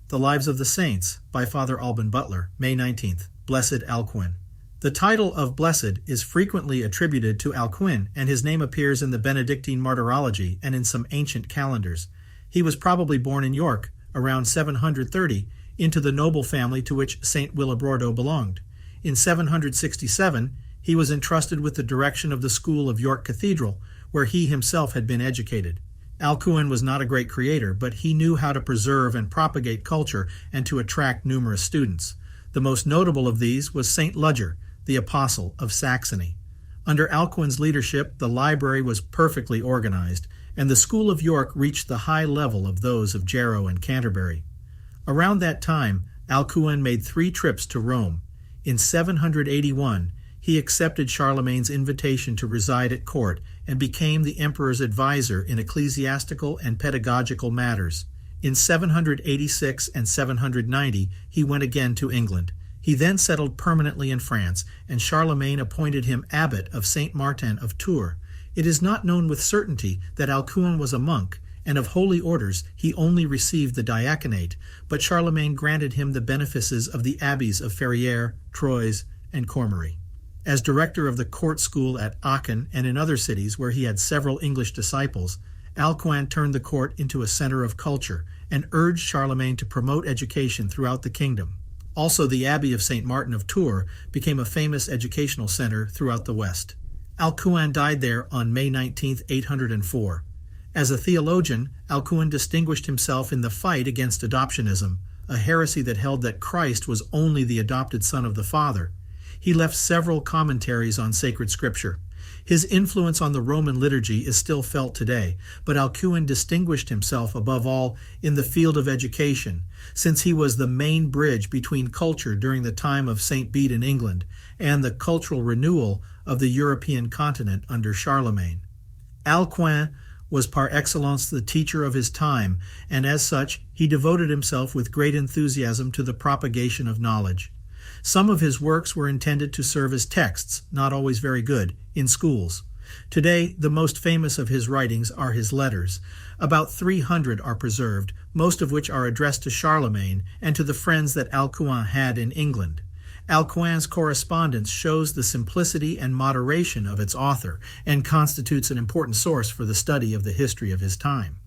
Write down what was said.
The Lives of the Saints by Father Alban Butler, May 19th, Blessed Alcuin. The title of Blessed is frequently attributed to Alcuin, and his name appears in the Benedictine Martyrology and in some ancient calendars. He was probably born in York, around 730, into the noble family to which St. Willibrordo belonged. In 767, he was entrusted with the direction of the school of York Cathedral, where he himself had been educated. Alcuin was not a great creator, but he knew how to preserve and propagate culture and to attract numerous students. The most notable of these was St. Ludger, the Apostle of Saxony. Under Alcuin's leadership, the library was perfectly organized, and the school of York reached the high level of those of Jarrow and Canterbury. Around that time, Alcuin made 3 trips to Rome. In 781, he accepted Charlemagne's invitation to reside at court and became the emperor's advisor in ecclesiastical and pedagogical matters. In 786 and 790, he went again to England. He then settled permanently in France, and Charlemagne appointed him abbot of St. Martin of Tours. It is not known with certainty that Alcuin was a monk, and of holy orders he only received the diaconate, but Charlemagne granted him the benefices of the abbeys of Ferrières, Troyes, and Cormery. As director of the court school at Aachen and in other cities where he had several English disciples, Alcuin turned the court into a center of culture and urged Charlemagne to promote education throughout the kingdom. Also, the Abbey of St. Martin of Tours became a famous educational center throughout the West. Alcuin died there on May 19, 804. As a theologian, Alcuin distinguished himself in the fight against Adoptionism, a heresy that held that Christ was only the adopted Son of the Father. He left several commentaries on sacred scripture. His influence on the Roman liturgy is still felt today, but Alcuin distinguished himself above all in the field of education, since he was the main bridge between culture during the time of St. Bede in England and the cultural renewal of the European continent under Charlemagne. Alcuin was par excellence the teacher of his time, and as such, he devoted himself with great enthusiasm to the propagation of knowledge. Some of his works were intended to serve as texts, not always very good, in schools. Today, the most famous of his writings are his letters. About 300 are preserved, most of which are addressed to Charlemagne and to the friends that Alcuin had in England. Alcuin's correspondence shows the simplicity and moderation of its author and constitutes an important source for the study of the history of his time.